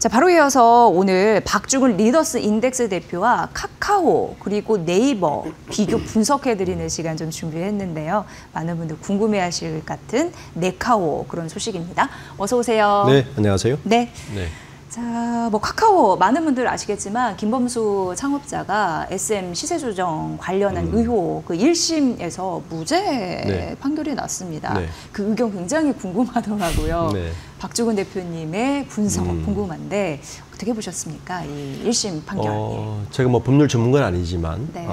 자, 바로 이어서 오늘 박주근 리더스 인덱스 대표와 카카오 그리고 네이버 비교 분석해드리는 시간 좀 준비했는데요. 많은 분들 궁금해하실 것 같은 네카오 그런 소식입니다. 어서 오세요. 네, 안녕하세요. 네. 네. 자, 뭐 카카오 많은 분들 아시겠지만 김범수 창업자가 SM 시세 조정 관련한 의혹 그 1심에서 무죄 판결이 났습니다. 네. 그 의견 굉장히 궁금하더라고요. 네. 박주근 대표님의 분석 궁금한데 어떻게 보셨습니까? 이 1심 판결. 제가 뭐 법률 전문가는 아니지만 네.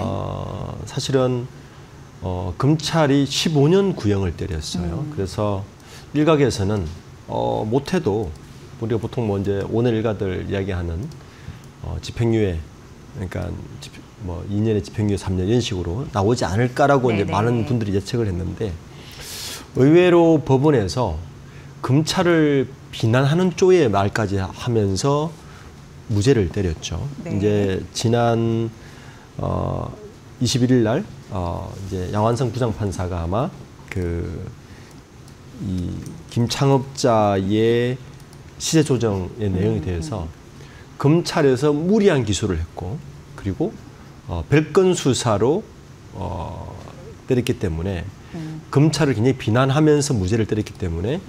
사실은 검찰이 15년 구형을 때렸어요. 그래서 일각에서는 못해도 우리가 보통 뭐 이제 오늘 일가들 이야기하는 집행유예, 그러니까 뭐 2년의 집행유예 3년 이런 식으로 나오지 않을까라고 이제 많은 분들이 예측을 했는데 의외로 법원에서 검찰을 비난하는 쪽의 말까지 하면서 무죄를 때렸죠. 네. 이제 지난 21일 날 이제 양완성 부장판사가 아마 이 김창업자의 시세 조정의 내용에 대해서 검찰에서 무리한 기소를 했고 그리고 별건 수사로 때렸기 때문에 검찰을 굉장히 비난하면서 무죄를 때렸기 때문에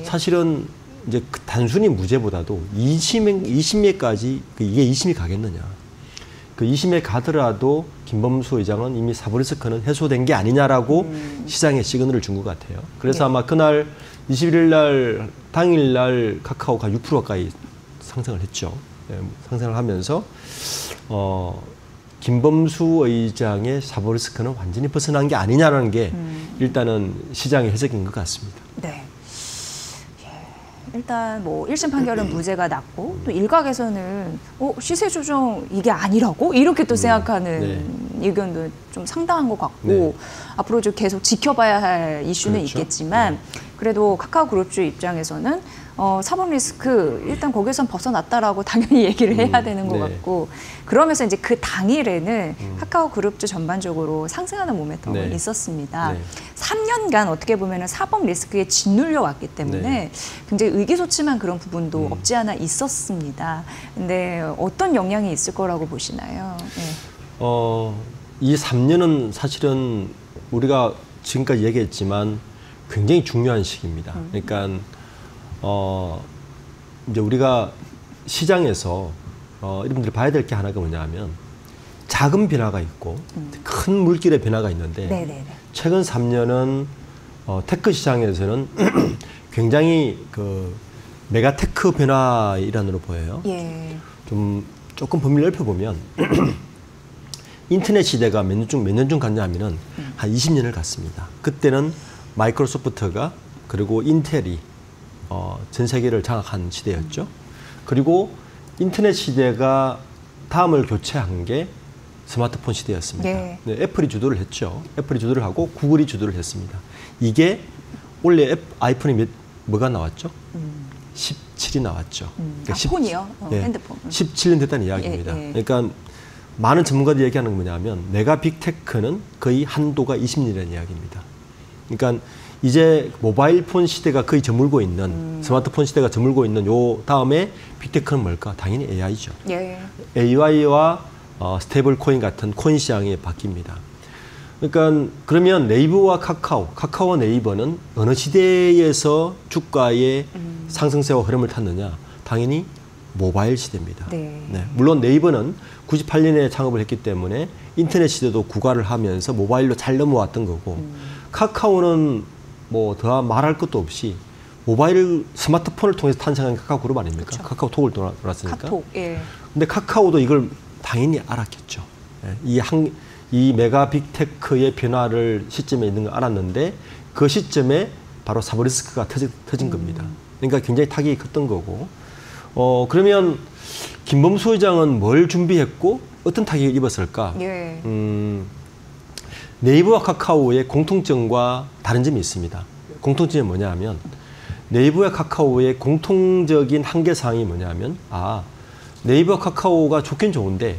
사실은 이제 단순히 무죄보다도 2심에까지 이게 2심이 가겠느냐. 그 2심에 가더라도 김범수 의장은 이미 사법리스크는 해소된 게 아니냐라고 시장에 시그널을 준 것 같아요. 그래서 아마 그날 21일 날 당일 날 카카오가 6% 가까이 상승을 했죠. 네, 상승을 하면서 김범수 의장의 사법리스크는 완전히 벗어난 게 아니냐라는 게 일단은 시장의 해석인 것 같습니다. 네. 일단 뭐 1심 판결은 무죄가 났고 또 일각에서는 시세 조정 이게 아니라고 이렇게 또 생각하는 의견도 좀 상당한 것 같고 앞으로 좀 계속 지켜봐야 할 이슈는 있겠지만 그래도 카카오 그룹주 입장에서는 사법 리스크 일단 거기선 벗어났다라고 당연히 얘기를 해야 되는 것 같고 그러면서 이제 그 당일에는 카카오 그룹주 전반적으로 상승하는 모멘텀이 있었습니다. 3년간 어떻게 보면은 사법 리스크에 짓눌려 왔기 때문에 굉장히 의기소침한 그런 부분도 없지 않아 있었습니다. 근데 어떤 영향이 있을 거라고 보시나요? 이 3년은 사실은 우리가 지금까지 얘기했지만 굉장히 중요한 시기입니다. 그러니까 이제 우리가 시장에서 여러분들이 봐야 될 게 하나가 뭐냐면 작은 변화가 있고 큰 물길의 변화가 있는데 최근 3년은 테크 시장에서는 굉장히 메가테크 변화 일환으로 보여요. 조금 범위를 넓혀보면 인터넷 시대가 몇 년 중 갔냐 하면은 한 20년을 갔습니다. 그때는 마이크로소프트가 그리고 인텔이 전 세계를 장악한 시대였죠. 그리고 인터넷 시대가 다음을 교체한 게 스마트폰 시대였습니다. 애플이 주도를 했죠. 애플이 주도를 하고 구글이 주도를 했습니다. 이게 원래 아이폰이 뭐가 나왔죠? 17이 나왔죠. 그러니까 폰이요? 핸드폰. 17년 됐다는 이야기입니다. 그러니까 많은 전문가들이 얘기하는 건 뭐냐면 메가 빅테크는 거의 한도가 20년이라는 이야기입니다. 그러니까 이제 모바일 폰 시대가 거의 저물고 있는 스마트폰 시대가 저물고 있는 요 다음에 빅테크는 뭘까? 당연히 AI죠. AI와 스테이블 코인 같은 코인 시장이 바뀝니다. 그러니까 그러면 네이버와 카카오와 네이버는 어느 시대에서 주가의 상승세와 흐름을 탔느냐? 당연히 모바일 시대입니다. 물론 네이버는 98년에 창업을 했기 때문에 인터넷 시대도 구가를 하면서 모바일로 잘 넘어왔던 거고 카카오는 뭐 더 말할 것도 없이 모바일 스마트폰을 통해서 탄생한 카카오 그룹 아닙니까? 카카오톡을 돌았으니까. 근데 카카오도 이걸 당연히 알았겠죠. 이 메가 빅테크의 변화를 시점에 있는 걸 알았는데 그 시점에 바로 사법 리스크가 터진 겁니다. 그러니까 굉장히 타격이 컸던 거고. 그러면 김범수 의장은 뭘 준비했고 어떤 타격을 입었을까? 네이버와 카카오의 공통점과 다른 점이 있습니다. 공통점이 뭐냐 하면 네이버와 카카오의 공통적인 한계사항이 뭐냐 하면 네이버와 카카오가 좋긴 좋은데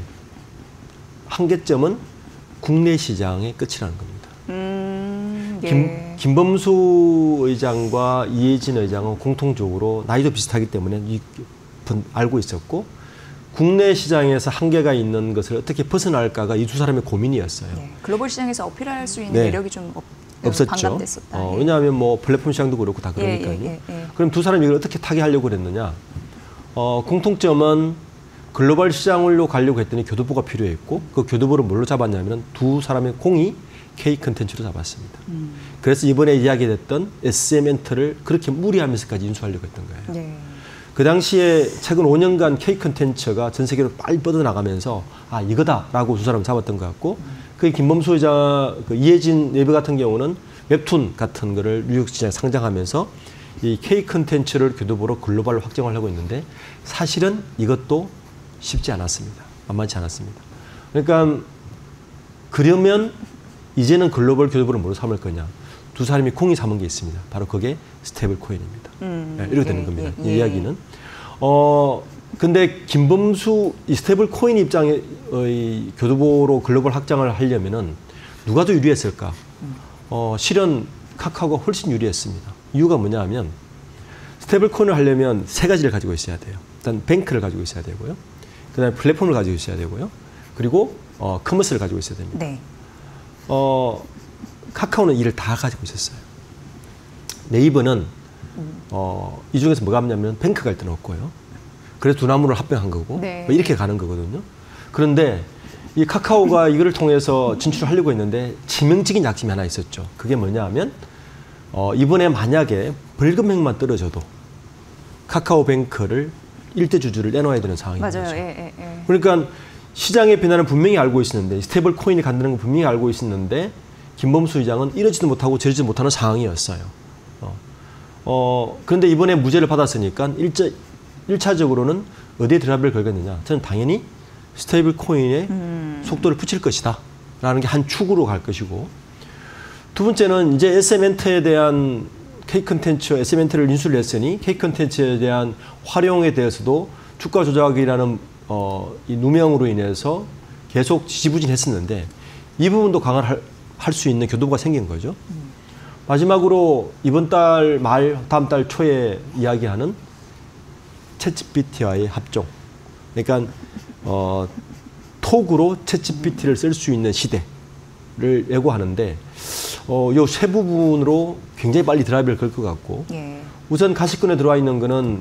한계점은 국내 시장의 끝이라는 겁니다. 김범수 의장과 이해진 의장은 공통적으로 나이도 비슷하기 때문에 알고 있었고 국내 시장에서 한계가 있는 것을 어떻게 벗어날까가 이 두 사람의 고민이었어요. 네. 글로벌 시장에서 어필할 수 있는 네. 매력이 좀 없었죠. 반감됐었다. 왜냐하면 뭐 플랫폼 시장도 그렇고 다 그러니까요. 그럼 두 사람이 이걸 어떻게 타개하려고 그랬느냐? 공통점은 글로벌 시장으로 가려고 했더니 교두보가 필요했고 그 교두보를 뭘로 잡았냐면 두 사람의 공이 K 컨텐츠로 잡았습니다. 그래서 이번에 이야기됐던 SM엔터를 그렇게 무리하면서까지 인수하려고 했던 거예요. 네. 그 당시에 최근 5년간 K 컨텐츠가 전 세계로 빨리 뻗어나가면서 아 이거다라고 두 사람 잡았던 것 같고 그 김범수 회장, 그 이혜진 네이버 같은 경우는 웹툰 같은 거를 뉴욕 시장에 상장하면서 이 K 컨텐츠를 교두보로 글로벌로 확장하려고 했는데 사실은 이것도 쉽지 않았습니다. 만만치 않았습니다. 그러니까 그러면 이제는 글로벌 교두보를 뭐로 삼을 거냐? 두 사람이 공이 삼은 게 있습니다. 바로 그게 스테이블 코인입니다. 네, 이렇게 되는 겁니다. 이 이야기는. 근데 김범수 이 스테이블 코인 입장의 교두보로 글로벌 확장을 하려면은 누가 더 유리했을까? 실은 카카오가 훨씬 유리했습니다. 이유가 뭐냐 하면 스테이블 코인을 하려면 세 가지를 가지고 있어야 돼요. 일단 뱅크를 가지고 있어야 되고요. 그다음에 플랫폼을 가지고 있어야 되고요. 그리고 커머스를 가지고 있어야 됩니다. 네. 카카오는 이를 다 가지고 있었어요. 네이버는 이 중에서 뭐가 없냐면 뱅크가 일단 없고요. 그래서 두 나무를 합병한 거고 네. 뭐 이렇게 가는 거거든요. 그런데 이 카카오가 이거를 통해서 진출하려고 했는데致命적인 약점이 하나 있었죠. 그게 뭐냐 하면 이번에 만약에 벌금액만 떨어져도 카카오뱅크를 일대 주주를 내놓아야 되는 상황인 거죠. 맞아요. 그러니까 시장의 변화는 분명히 알고 있었는데 스테이블 코인이 간다는 건 분명히 알고 있었는데 김범수 의장은 이러지도 못하고 저러지도 못하는 상황이었어요. 그런데 이번에 무죄를 받았으니까 1차적으로는 어디에 드랍을 걸겠느냐. 저는 당연히 스테이블 코인의 속도를 붙일 것이다. 라는 게 한 축으로 갈 것이고 두 번째는 이제 SM엔터에 대한 K 컨텐츠, SM엔터를 인수를 했으니 K 컨텐츠에 대한 활용에 대해서도 주가 조작이라는 이 누명으로 인해서 계속 지지부진했었는데 이 부분도 강화를 할 수 있는 교두보가 생긴 거죠. 마지막으로 이번 달 말, 다음 달 초에 이야기하는 챗GPT와의 합종. 그러니까 톡으로 챗GPT를 쓸 수 있는 시대를 예고하는데 요 세 부분으로 굉장히 빨리 드라이브를 걸 것 같고 우선 가시권에 들어와 있는 거는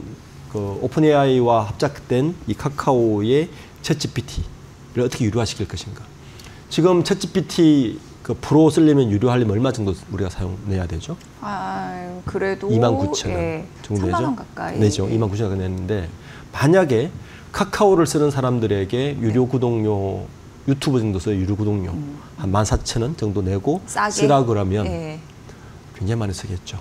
그 오픈 AI와 합작된 이 카카오의 챗GPT를 어떻게 유료화시킬 것인가. 지금 챗GPT 그 프로 쓰려면 유료하려면 얼마 정도 우리가 사용해야 되죠? 그래도 29,000원 정도 3만 원 가까이 내죠. 29,000원 냈는데 만약에 카카오를 쓰는 사람들에게 유료 구독료 유튜브 정도 써요. 유료 구독료 한 14,000원 정도 내고 싸게? 쓰라 그러면 굉장히 많이 쓰겠죠.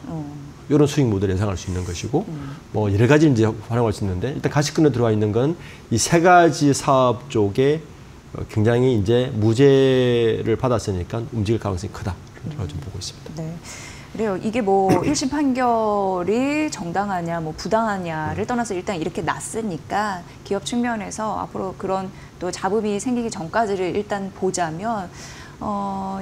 이런 수익 모델을 예상할 수 있는 것이고 뭐 여러 가지 이제 활용할 수 있는데 일단 가시권에 들어와 있는 건 이 세 가지 사업 쪽에 굉장히 이제 무죄를 받았으니까 움직일 가능성이 크다. 좀 보고 있습니다. 네. 그래요. 이게 뭐 1심 판결이 정당하냐, 뭐 부당하냐를 떠나서 일단 이렇게 났으니까 기업 측면에서 앞으로 그런 또 잡음이 생기기 전까지를 일단 보자면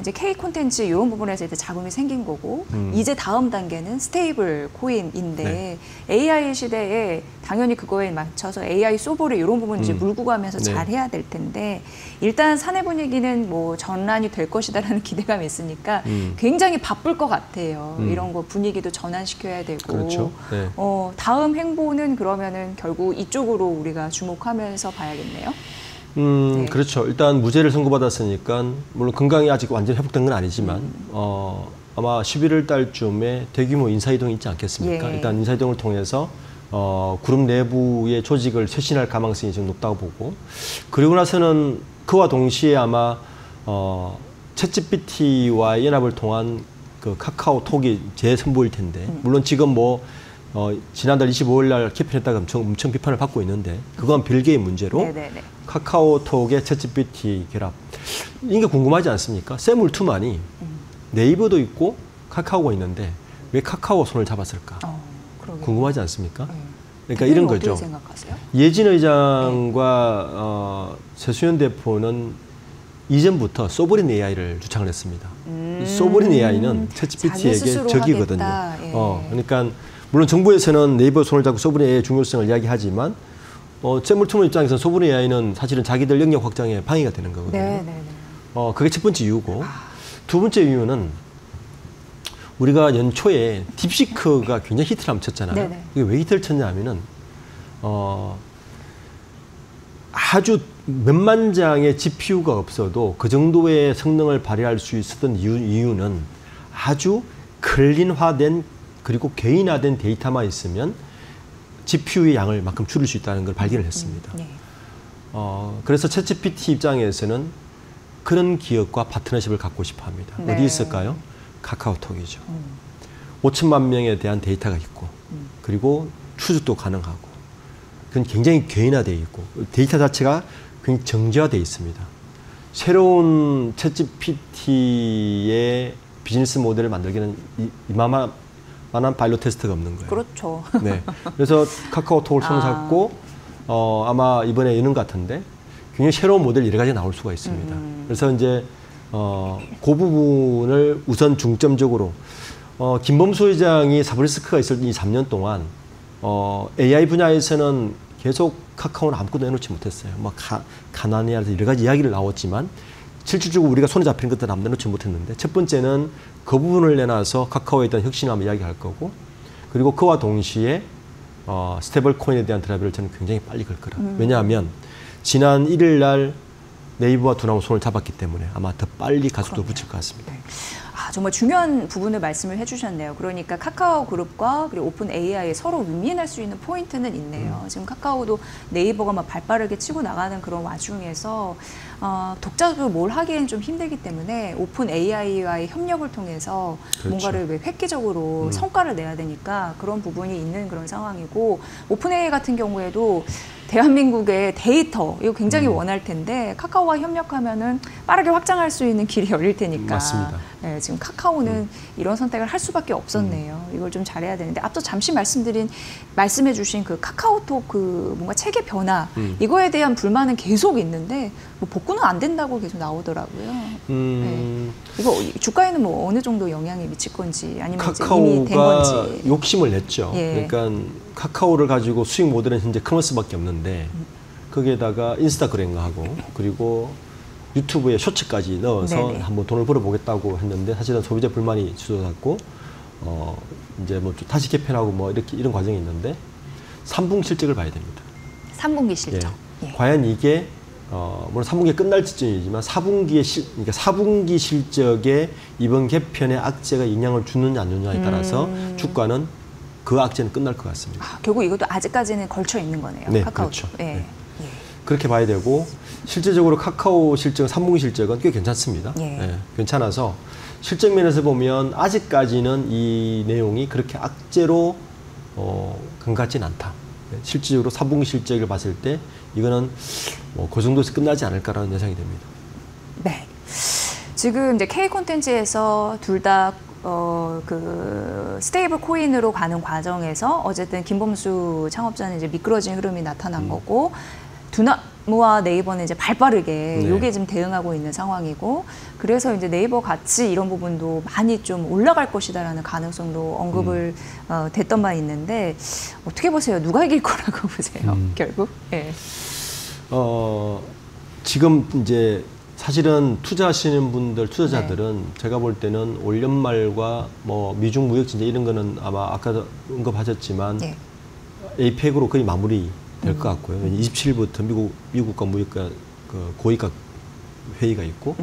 이제 K 콘텐츠 이런 부분에서 이제 잡음이 생긴 거고 이제 다음 단계는 스테이블 코인인데 AI 시대에 당연히 그거에 맞춰서 AI 소보를 이런 부분 이제 물고 가면서 잘 해야 될 텐데 일단 사내 분위기는 뭐 전환이 될 것이다라는 기대감이 있으니까 굉장히 바쁠 것 같아요. 이런 거 분위기도 전환시켜야 되고 그렇죠. 네. 다음 행보는 그러면은 결국 이쪽으로 우리가 주목하면서 봐야겠네요. 그렇죠. 일단 무죄를 선고받았으니까 물론 건강이 아직 완전히 회복된 건 아니지만 아마 11월 달쯤에 대규모 인사이동이 있지 않겠습니까? 일단 인사이동을 통해서 그룹 내부의 조직을 쇄신할 가능성이 좀 높다고 보고 그리고 나서는 그와 동시에 아마 챗GPT와의 연합을 통한 그 카카오톡이 재선보일 텐데 물론 지금 뭐 지난달 25일 날 개편했다가 엄청 비판을 받고 있는데 그건 별개의 문제로 카카오톡의 챗GPT 결합 이게 궁금하지 않습니까? 세물투만이 네이버도 있고 카카오가 있는데 왜 카카오 손을 잡았을까? 궁금하지 않습니까? 그러니까 이런 거죠. 생각하세요? 예진 의장과 최수연 대표는 이전부터 소브린 AI를 주창을 했습니다. 소브린 AI는 챗GPT에게 적이거든요. 그러니까 물론 정부에서는 네이버 손을 잡고 소브린 AI의 중요성을 이야기하지만 재물투명 입장에서 소분의 AI는 사실은 자기들 영역 확장에 방해가 되는 거거든요. 네네네. 그게 첫 번째 이유고 두 번째 이유는 우리가 연초에 딥시크가 굉장히 히트를 한번 쳤잖아요. 네네. 이게 왜 히트를 쳤냐면은 아주 몇만 장의 GPU가 없어도 그 정도의 성능을 발휘할 수 있었던 이유는 아주 클린화된 그리고 개인화된 데이터만 있으면 GPU의 양을 만큼 줄일 수 있다는 걸 발견을 했습니다. 네. 그래서 챗GPT 입장에서는 그런 기업과 파트너십을 갖고 싶어 합니다. 네. 어디 있을까요? 카카오톡이죠. 5천만 명에 대한 데이터가 있고 그리고 추적도 가능하고 그건 굉장히 개인화되어 있고 데이터 자체가 굉장히 정제화되어 있습니다. 새로운 챗GPT의 비즈니스 모델을 만들기는 이만한 파일럿 테스트가 없는 거예요. 그렇죠. 네. 그래서 카카오톡을 손잡고 아마 이번에 여는 것 같은데 굉장히 새로운 모델 여러 가지 나올 수가 있습니다. 그래서 이제 그 부분을 우선 중점적으로 김범수 회장이 사브리스크가 있을 이 3년 동안 AI 분야에서는 계속 카카오는 아무것도 내놓지 못했어요. 뭐 가난이라서 여러 가지 이야기를 나왔지만 실질적으로 우리가 손에 잡히는 것들은 아무도 내놓지 못했는데 첫 번째는 그 부분을 내놔서 카카오에 대한 혁신을 한번 이야기할 거고 그리고 그와 동시에 스테이블 코인에 대한 드라이브를 저는 굉장히 빨리 걸 거라. 왜냐하면 지난 1일 날 네이버와 두나무 손을 잡았기 때문에 아마 더 빨리 가속도 붙일 것 같습니다. 네. 정말 중요한 부분을 말씀을 해주셨네요. 그러니까 카카오 그룹과 그리고 오픈 AI에 서로 윈윈할 수 있는 포인트는 있네요. 지금 카카오도 네이버가 막 발빠르게 치고 나가는 그런 와중에서 독자적으로 뭘 하기엔 좀 힘들기 때문에 오픈 AI와의 협력을 통해서 그렇죠. 뭔가를 왜 획기적으로 성과를 내야 되니까 그런 부분이 있는 그런 상황이고 오픈 AI 같은 경우에도 대한민국의 데이터 이거 굉장히 원할 텐데 카카오와 협력하면은 빠르게 확장할 수 있는 길이 열릴 테니까. 맞습니다. 네, 지금 카카오는 이런 선택을 할 수밖에 없었네요. 이걸 좀 잘해야 되는데 앞서 잠시 말씀해주신 그 카카오톡 그 뭔가 체계 변화 이거에 대한 불만은 계속 있는데 뭐 복구는 안 된다고 계속 나오더라고요. 네. 이거 주가에는 뭐 어느 정도 영향이 미칠 건지 아니면 이제 이미 된 건지. 카카오가 욕심을 냈죠. 예. 그러니까 카카오를 가지고 수익 모델은 현재 커머스밖에 없는데 거기에다가 인스타그램과 하고 그리고 유튜브에 쇼츠까지 넣어서 네네. 한번 돈을 벌어보겠다고 했는데 사실은 소비자 불만이 주저졌고 이제 뭐 다시 개편하고 뭐 이렇게 이런 과정이 있는데 3분기 실적을 봐야 됩니다. 3분기 실적. 예. 예. 과연 이게 물론 3분기에 끝날 지점이지만 4분기에 그러니까 4분기 실적에 이번 개편의 악재가 영향을 주느냐 안 주느냐에 따라서 주가는 그 악재는 끝날 것 같습니다. 결국 이것도 아직까지는 걸쳐 있는 거네요. 네, 카카오. 그렇죠. 예. 네. 예. 그렇게 봐야 되고 실질적으로 카카오 실적 3분기 실적은 꽤 괜찮습니다. 예. 네, 괜찮아서 실적 면에서 보면 아직까지는 이 내용이 그렇게 악재로 강같진 않다. 실질적으로 3분기 실적을 봤을 때 이거는 뭐 그 정도에서 끝나지 않을까라는 예상이 됩니다. 네. 지금 이제 K 콘텐츠에서 둘 다 그 스테이블 코인으로 가는 과정에서 어쨌든 김범수 창업자는 이제 미끄러진 흐름이 나타난 거고 두나무와 네이버는 이제 발빠르게 요게 지금 대응하고 있는 상황이고 그래서 이제 네이버 가치 이런 부분도 많이 좀 올라갈 것이다라는 가능성도 언급을 됐던 바 있는데 어떻게 보세요? 누가 이길 거라고 보세요? 결국? 예. 지금 이제 사실은 투자하시는 분들, 투자자들은 제가 볼 때는 올 연말과 뭐 미중 무역 진짜 이런 거는 아마 아까 언급하셨지만 에이펙으로 거의 마무리 될 것 같고요. 27일부터 미국과 무역과 그 고위급 회의가 있고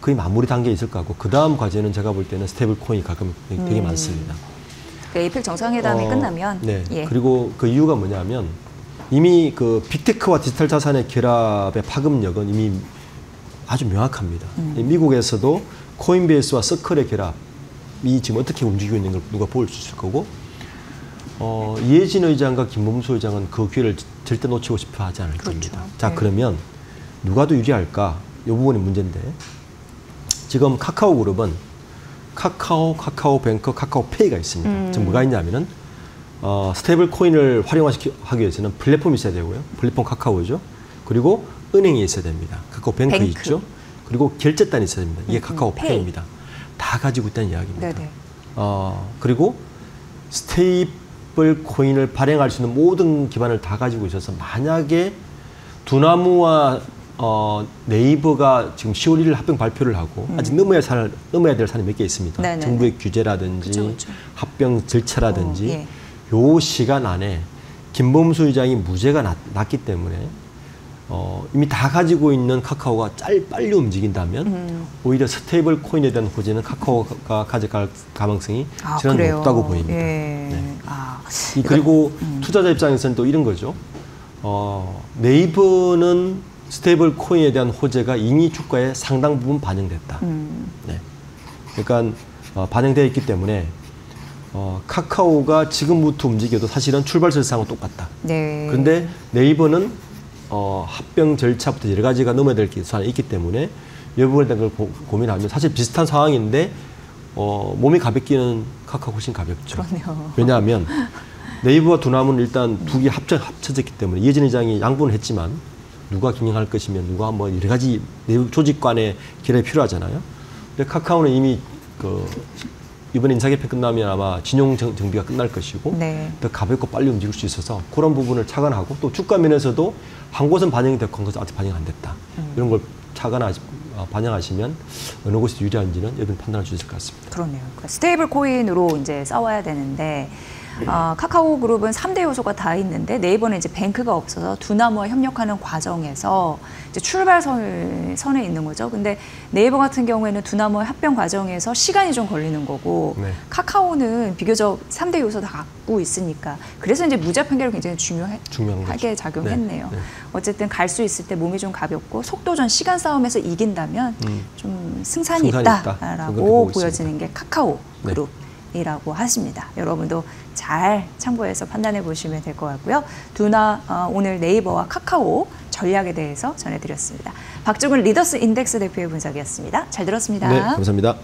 거의 마무리 단계에 있을 것 같고 그 다음 과제는 제가 볼 때는 스테이블 코인이 가끔 되게 많습니다. 그 에이펙 정상회담이 끝나면 그리고 그 이유가 뭐냐면 이미 그 빅테크와 디지털 자산의 결합의 파급력은 이미 아주 명확합니다. 미국에서도 코인베이스와 서클의 결합이 지금 어떻게 움직이고 있는 걸 누가 볼 수 있을 거고 이해진 의장과 김범수 의장은 그 기회를 절대 놓치고 싶어 하지 않을 겁니다. 자, 그러면 누가 더 유리할까? 이 부분이 문제인데 지금 카카오 그룹은 카카오뱅크, 카카오페이가 있습니다. 지금 뭐가 있냐면은 스테이블 코인을 활용하기 위해서는 플랫폼이 있어야 되고요. 플랫폼 카카오죠. 그리고 은행이 있어야 됩니다. 카카오뱅크 있죠. 그리고 결제단이 있어야 됩니다. 이게 카카오페이입니다. 다 가지고 있다는 이야기입니다. 그리고 스테이블 스테이블 코인을 발행할 수 있는 모든 기반을 다 가지고 있어서 만약에 두나무와 네이버가 지금 10월 1일 합병 발표를 하고 아직 넘어야 될 산이 몇 개 있습니다. 네네네. 정부의 규제라든지 그쵸. 합병 절차라든지 예. 요 시간 안에 김범수 의장이 무죄가 났기 때문에 이미 다 가지고 있는 카카오가 빨리 움직인다면 오히려 스테이블 코인에 대한 호재는 카카오가 가져갈 가능성이 저는 높다고 보입니다. 예. 네. 그리고 투자자 입장에서는 또 이런 거죠. 네이버는 스테이블 코인에 대한 호재가 이미 주가에 상당 부분 반영됐다. 네. 그러니까 반영되어 있기 때문에 카카오가 지금부터 움직여도 사실은 출발선상은 똑같다. 네. 그런데 네이버는 합병 절차부터 여러 가지가 넘어야 될 기사가 있기 때문에 이 부분에 대한 걸 고민하면 사실 비슷한 상황인데 몸이 가볍기는 카카오가 훨씬 가볍죠. 그렇네요. 왜냐하면 네이버와 두나무는 일단 두 개 합쳐졌기 때문에 이해진 의장이 양분을 했지만 누가 경영할 것이면 누가 뭐 여러 가지 내부 조직 간의 결합이 필요하잖아요. 근데 카카오는 이미 이번 인사개편 끝나면 아마 진용 정비가 끝날 것이고 네. 더 가볍고 빨리 움직일 수 있어서 그런 부분을 착안하고 또 주가 면에서도 한 곳은 반영이 됐고 한 곳은 아직 반영 안 됐다. 이런 걸 반영하시면 어느 곳이 유리한지는 여러분 판단할 수 있을 것 같습니다. 그렇네요. 그러니까 스테이블 코인으로 이제 싸워야 되는데 카카오 그룹은 3대 요소가 다 있는데 네이버는 이제 뱅크가 없어서 두나무와 협력하는 과정에서 이제 출발선에 있는 거죠. 근데 네이버 같은 경우에는 두나무와 합병 과정에서 시간이 좀 걸리는 거고 네. 카카오는 비교적 3대 요소 다 갖고 있으니까 그래서 이제 무죄 판결이 굉장히 중요하게 작용했네요. 네. 어쨌든 갈 수 있을 때 몸이 좀 가볍고 속도전 시간 싸움에서 이긴다면 좀 승산이 있다. 있다라고 보여지는 있습니다. 게 카카오 네. 그룹이라고 하십니다. 여러분도 잘 참고해서 판단해 보시면 될 것 같고요. 오늘 네이버와 카카오 전략에 대해서 전해드렸습니다. 박종훈 리더스 인덱스 대표의 분석이었습니다. 잘 들었습니다. 네, 감사합니다.